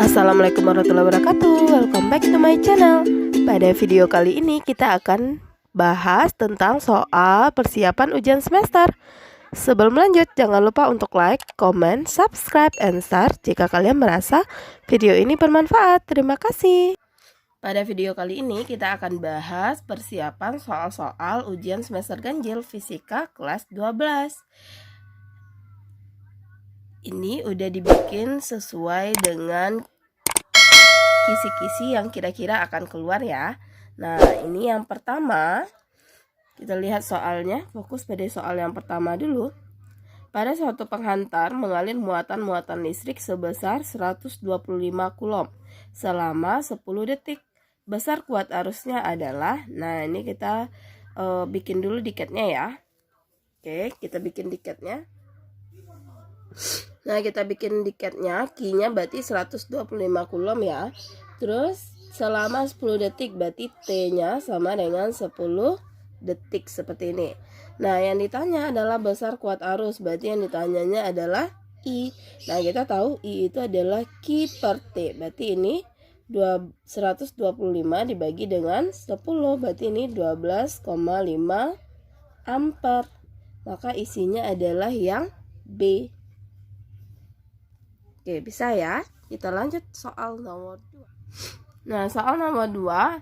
Assalamualaikum warahmatullahi wabarakatuh. Welcome back to my channel. Pada video kali ini kita akan bahas tentang soal persiapan ujian semester. Sebelum lanjut, jangan lupa untuk like, comment, subscribe, and share jika kalian merasa video ini bermanfaat. Terima kasih. Pada video kali ini kita akan bahas persiapan soal-soal ujian semester ganjil fisika kelas 12. Ini udah dibikin sesuai dengan kisi-kisi yang kira-kira akan keluar ya. Nah, ini yang pertama. Kita lihat soalnya, fokus pada soal yang pertama dulu. Pada suatu penghantar mengalir muatan-muatan listrik sebesar 125 coulomb selama 10 detik. Besar kuat arusnya adalah, nah ini kita bikin dulu diketnya ya. Oke, kita bikin diketnya. Nah, kita bikin diketnya, Q-nya berarti 125 coulomb ya. Terus selama 10 detik berarti T-nya sama dengan 10 detik seperti ini. Nah, yang ditanya adalah besar kuat arus, berarti yang ditanyanya adalah I. Nah, kita tahu I itu adalah Q per T, berarti ini 125 dibagi dengan 10, berarti ini 12,5 ampere. Maka isinya adalah yang B. Oke, bisa ya. Kita lanjut soal nomor 2. Nah, soal nomor 2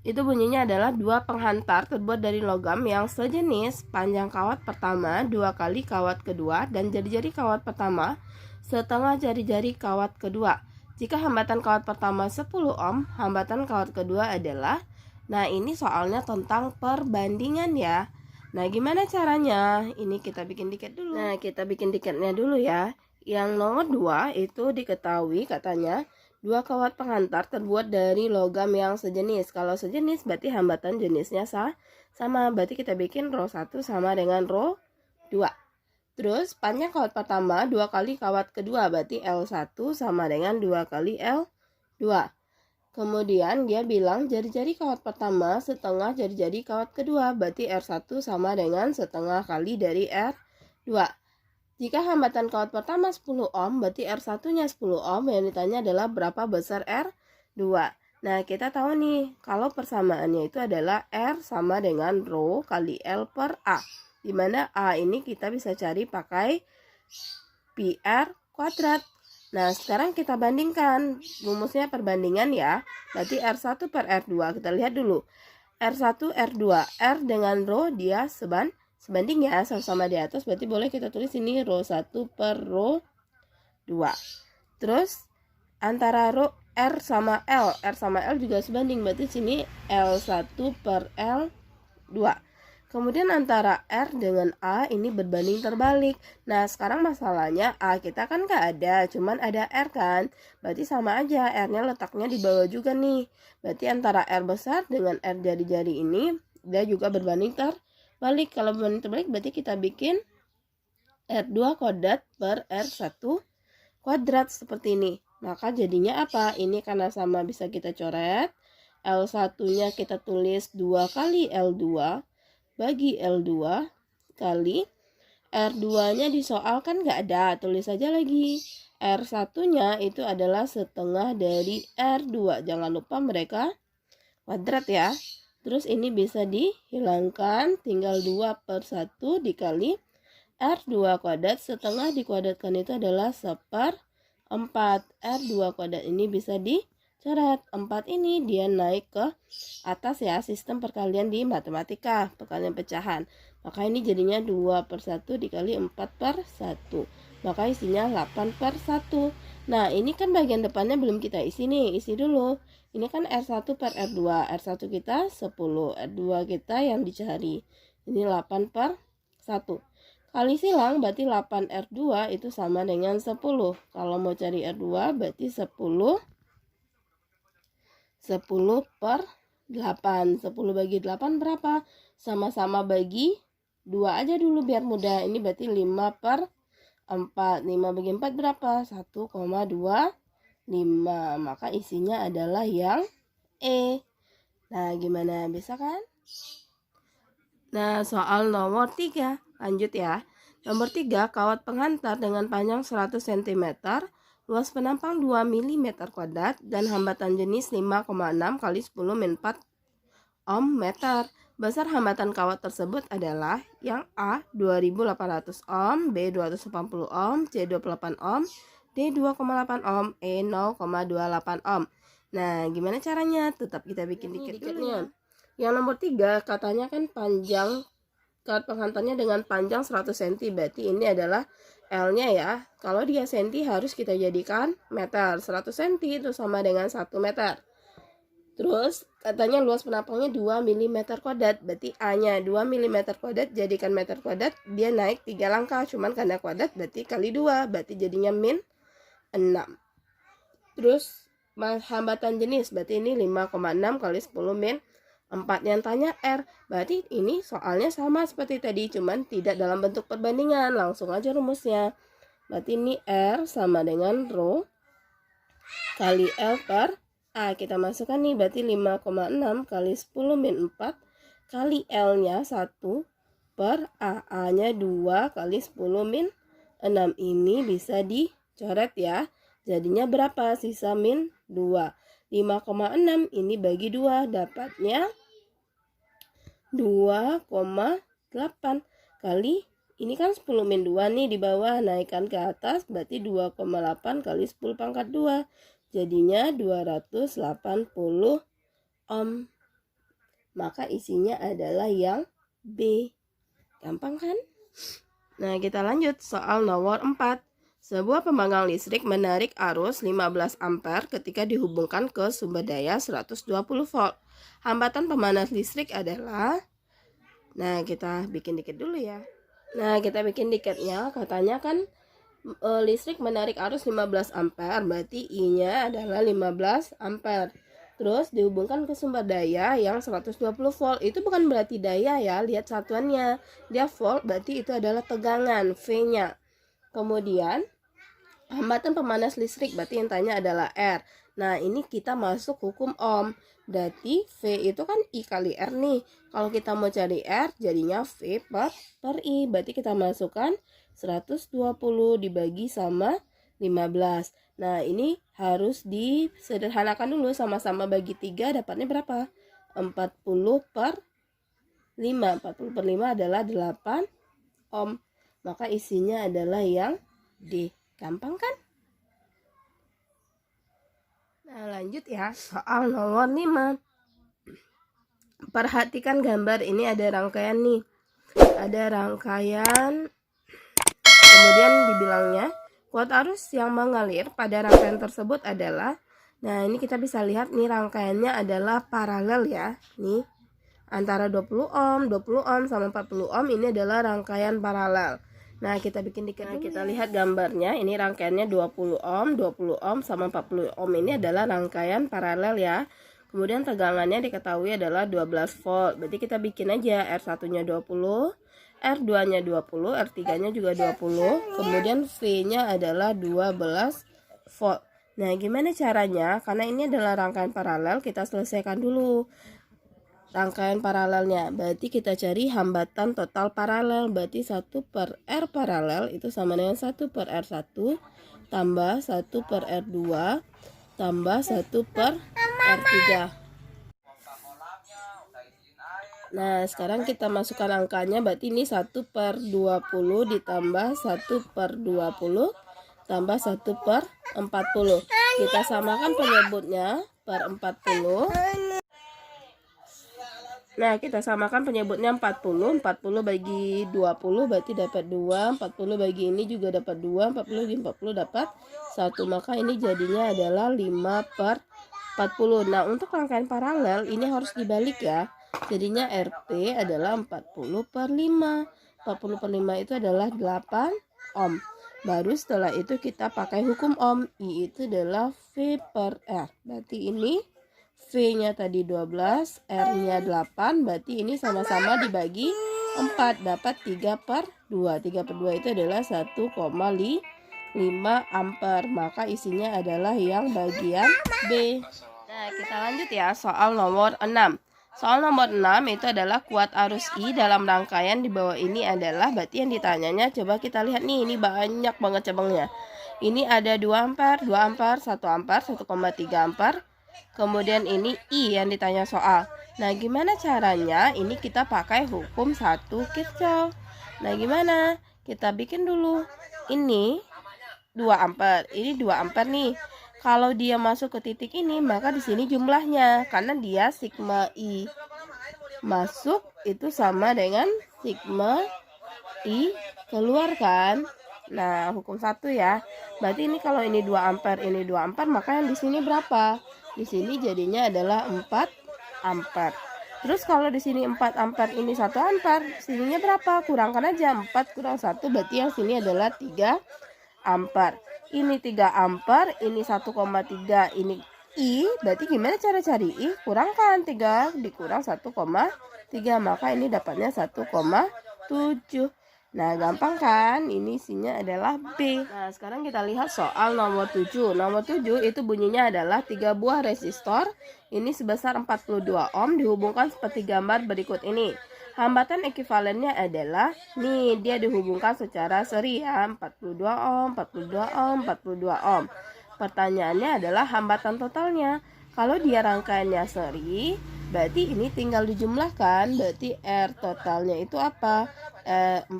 itu bunyinya adalah dua penghantar terbuat dari logam yang sejenis, panjang kawat pertama 2 kali kawat kedua dan jari-jari kawat pertama setengah jari-jari kawat kedua. Jika hambatan kawat pertama 10 ohm, hambatan kawat kedua adalah, nah ini soalnya tentang perbandingan ya. Nah, gimana caranya? Ini kita bikin diket dulu. Nah, kita bikin diketnya dulu ya. Yang nomor 2 itu diketahui katanya dua kawat penghantar terbuat dari logam yang sejenis. Kalau sejenis berarti hambatan jenisnya sama. Berarti kita bikin rho 1 sama dengan rho 2. Terus panjang kawat pertama 2 kali kawat kedua, berarti L1 sama dengan 2 kali L2. Kemudian dia bilang jari-jari kawat pertama setengah jari-jari kawat kedua, berarti R1 sama dengan setengah kali dari R2. Jika hambatan kawat pertama 10 ohm, berarti R1-nya 10 ohm, yang ditanya adalah berapa besar R2. Nah, kita tahu nih, kalau persamaannya itu adalah R sama dengan rho kali L per A. Dimana A ini kita bisa cari pakai PR kuadrat. Nah, sekarang kita bandingkan, rumusnya perbandingan ya. Berarti R1 per R2, kita lihat dulu. R1, R2, R dengan rho dia sebanding ya, sama-sama di atas, berarti boleh kita tulis ini rho 1 per rho 2. Terus antara rho R sama L juga sebanding, berarti sini L1 per L2. Kemudian antara R dengan A ini berbanding terbalik. Nah, sekarang masalahnya A kita kan gak ada, cuman ada R kan, berarti sama aja, R-nya letaknya di bawah juga nih. Berarti antara R besar dengan R jari-jari ini dia juga berbanding terbalik. Kalau berbanding terbalik berarti kita bikin R2 kuadrat per R1 kuadrat seperti ini. Maka jadinya apa? Ini karena sama bisa kita coret. L1-nya kita tulis 2 kali L2 bagi L2 kali R2-nya di soal kan nggak ada, tulis saja lagi. R1-nya itu adalah setengah dari R2. Jangan lupa mereka kuadrat ya. Terus ini bisa dihilangkan, tinggal 2 per 1 dikali R2 kuadrat. Setengah dikuadratkan itu adalah 1/4. R2 kuadrat ini bisa dicoret. 4 ini dia naik ke atas ya, sistem perkalian di matematika, perkalian pecahan. Maka ini jadinya 2 per 1 dikali 4 per 1. Maka isinya 8 per 1. Nah, ini kan bagian depannya belum kita isi nih, isi dulu. Ini kan R1 per R2. R1 kita 10, R2 kita yang dicari. Ini 8 per 1. Kali silang berarti 8 R2 itu sama dengan 10. Kalau mau cari R2 berarti 10 per 8. 10 bagi 8 berapa? Sama-sama bagi 2 aja dulu biar mudah. Ini berarti 5 per 4. 5 bagi 4 berapa? 1,25. Maka isinya adalah yang E. Nah, gimana? Bisa kan? Nah, soal nomor 3. Lanjut ya. Nomor 3, kawat penghantar dengan panjang 100 cm luas penampang 2 mm², dan hambatan jenis 5,6 kali 10 min 4 ohm meter. Besar hambatan kawat tersebut adalah yang A 2800 ohm, B 280 ohm, C 28 ohm, D 2,8 ohm, E 0,28 ohm. Nah, gimana caranya? Tetap kita bikin dikit-dikitnya. Yang nomor 3 katanya kan panjang kawat penghantarnya dengan panjang 100 cm, berarti ini adalah L-nya ya. Kalau dia senti harus kita jadikan meter. 100 cm itu sama dengan 1 meter. Terus katanya luas penampangnya 2 mm², berarti A-nya 2 mm², jadikan meter kuadrat, dia naik 3 langkah, cuman karena kuadrat berarti kali 2, berarti jadinya min 6. Terus hambatan jenis, berarti ini 5,6 kali 10 min 4. Yang tanya R, berarti ini soalnya sama seperti tadi, cuman tidak dalam bentuk perbandingan. Langsung aja rumusnya. Berarti ini R sama dengan rho kali L per A. Kita masukkan nih, berarti 5,6 kali 10 min 4 kali L-nya 1 per A. A-nya 2 kali 10 min 6. Ini bisa dicoret ya. Jadinya berapa? Sisa min 2. 5,6 ini bagi 2, dapatnya 2,8 kali, ini kan 10 min 2 nih di bawah, naikkan ke atas, berarti 2,8 kali 10 pangkat 2. Jadinya 280 ohm. Maka isinya adalah yang B. Gampang kan? Nah, kita lanjut soal nomor 4. Sebuah pembangkang listrik menarik arus 15 ampere ketika dihubungkan ke sumber daya 120 volt. Hambatan pemanas listrik adalah, nah kita bikin dikit dulu ya. Nah, kita bikin dikitnya, katanya kan listrik menarik arus 15 ampere, berarti I-nya adalah 15 ampere. Terus dihubungkan ke sumber daya yang 120 volt. Itu bukan berarti daya ya, lihat satuannya. Dia volt, berarti itu adalah tegangan, V-nya. Kemudian hambatan pemanas listrik, berarti yang tanya adalah R. Nah, ini kita masuk hukum Ohm. Berarti V itu kan I kali R nih. Kalau kita mau cari R, jadinya V per I. Berarti kita masukkan 120 dibagi sama 15. Nah, ini harus disederhanakan dulu, sama-sama bagi 3, dapatnya berapa? 40 per 5. 40 per 5 adalah 8 ohm. Maka isinya adalah yang D. Gampang kan? Nah, lanjut ya, soal nomor 5. Perhatikan gambar ini, ada rangkaian nih. Ada rangkaian, kemudian dibilangnya kuat arus yang mengalir pada rangkaian tersebut adalah, nah ini kita bisa lihat nih rangkaiannya adalah paralel ya. Nih, antara 20 ohm sama 40 ohm ini adalah rangkaian paralel. Nah, kita bikin dikit. Nah, kita lihat gambarnya. Ini rangkaiannya 20 ohm sama 40 ohm ini adalah rangkaian paralel ya. Kemudian tegangannya diketahui adalah 12 volt. Berarti kita bikin aja R1-nya 20, R2-nya 20, R3-nya juga 20. Kemudian V-nya adalah 12 volt. Nah, gimana caranya? Karena ini adalah rangkaian paralel, kita selesaikan dulu rangkaian paralelnya. Berarti kita cari hambatan total paralel. Berarti 1 per R paralel itu sama dengan 1 per R1 tambah 1 per R2 tambah 1 per R3. Nah, sekarang kita masukkan angkanya. Berarti ini 1 per 20 ditambah 1 per 20 tambah 1 per 40. Kita samakan penyebutnya per 40. Nah, kita samakan penyebutnya 40. 40 bagi 20 berarti dapat 2. 40 bagi ini juga dapat 2. 40 bagi 40 dapat 1. Maka ini jadinya adalah 5 per 40. Nah, untuk rangkaian paralel ini harus dibalik ya. Jadinya RP adalah 40 per 5. 40 per 5 itu adalah 8 ohm. Baru setelah itu kita pakai hukum Ohm. I itu adalah V per R. Berarti ini V-nya tadi 12, R-nya 8, berarti ini sama-sama dibagi 4, dapat 3 per 2. 3 per 2 itu adalah 1,5 ampere. Maka isinya adalah yang bagian B. Nah, kita lanjut ya, soal nomor 6. Soal nomor 6 itu adalah kuat arus I dalam rangkaian di bawah ini adalah, berarti yang ditanyanya coba kita lihat nih, ini banyak banget cabangnya. Ini ada 2 ampere, 2 ampere, 1 ampere, 1,3 ampere. Kemudian ini I yang ditanya soal. Nah, gimana caranya? Ini kita pakai hukum 1 Kirchhoff. Nah, gimana? Kita bikin dulu. Ini 2 ampere, ini 2 ampere nih. Kalau dia masuk ke titik ini, maka di sini jumlahnya, karena dia sigma I masuk itu sama dengan sigma I keluar kan. Nah, hukum 1 ya. Berarti ini kalau ini 2 ampere, ini 2 ampere, maka yang di sini berapa? Di sini jadinya adalah 4 ampere. Terus kalau di sini 4 ampere, ini 1 ampere, sininya berapa? Kurangkan aja, 4 kurang 1, berarti yang sini adalah 3 ampere. Ini 3 ampere, ini 1,3, ini I. Berarti gimana cara cari I? Kurangkan 3 dikurang 1,3, maka ini dapatnya 1,7. Nah, gampang kan? Ini isinya adalah B. Nah, sekarang kita lihat soal nomor 7. Nomor 7 itu bunyinya adalah 3 buah resistor. Ini sebesar 42 ohm dihubungkan seperti gambar berikut ini. Hambatan ekuivalennya adalah, nih dia dihubungkan secara seri ya, 42 ohm, 42 ohm, 42 ohm. Pertanyaannya adalah hambatan totalnya. Kalau dia rangkaiannya seri, berarti ini tinggal dijumlahkan. Berarti R totalnya itu apa? 42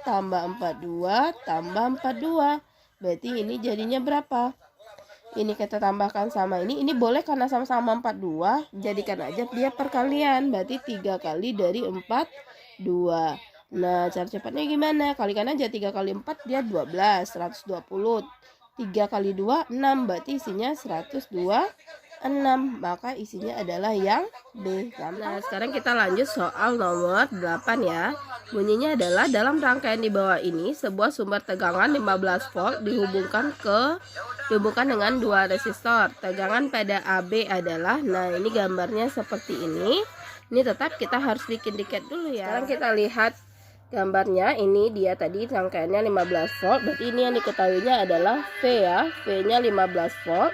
tambah 42 tambah 42. Berarti ini jadinya berapa? Ini kita tambahkan sama ini boleh karena sama-sama 42, jadikan aja dia perkalian, berarti 3 kali dari 42. Nah, cara cepatnya gimana? Kalikan aja 3 kali 4 dia 12, 120. 3 kali 2 6, berarti isinya 126. Maka isinya adalah yang B. Nah, sekarang kita lanjut soal nomor 8 ya. Bunyinya adalah dalam rangkaian di bawah ini sebuah sumber tegangan 15 volt dihubungkan dengan 2 resistor. Tegangan pada AB adalah, nah ini gambarnya seperti ini. Ini tetap kita harus bikin tiket dulu ya. Sekarang kita lihat gambarnya, ini dia tadi rangkaiannya 15 volt. Berarti ini yang diketahuinya adalah V ya. V-nya 15 volt.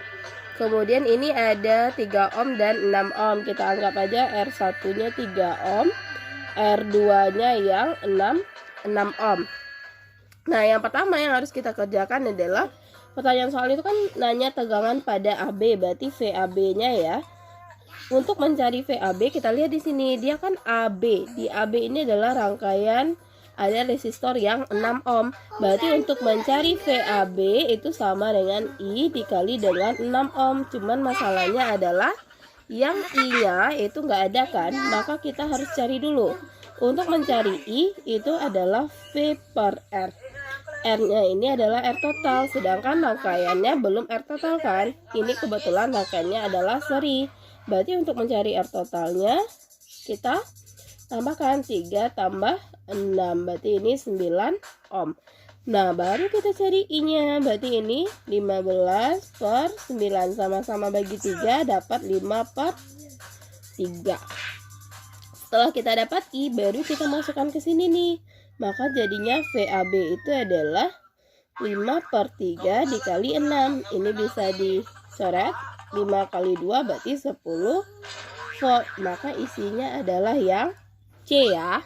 Kemudian ini ada 3 ohm dan 6 ohm. Kita anggap aja R1-nya 3 ohm, R2-nya yang 6 ohm. Nah, yang pertama yang harus kita kerjakan adalah, pertanyaan soal itu kan nanya tegangan pada AB, berarti VAB-nya ya. Untuk mencari VAB, kita lihat di sini, dia kan AB. Di AB ini adalah rangkaian ada resistor yang 6 ohm. Berarti untuk mencari VAB itu sama dengan I dikali dengan 6 ohm. Cuman masalahnya adalah yang I-nya itu nggak ada kan, maka kita harus cari dulu. Untuk mencari I itu adalah V per R. R-nya ini adalah R total, sedangkan rangkaiannya belum R total kan. Ini kebetulan rangkaiannya adalah seri. Berarti untuk mencari R totalnya kita tambahkan 3 tambah 6, berarti ini 9 ohm. Nah, baru kita cari I-nya, berarti ini 15 per 9, sama-sama bagi 3 dapat 5 per 3. Setelah kita dapat I, baru kita masukkan ke sini nih. Maka jadinya VAB itu adalah 5 per 3 dikali 6. Ini bisa dicoret, 5 kali 2 berarti 10 volt. Maka isinya adalah yang C ya.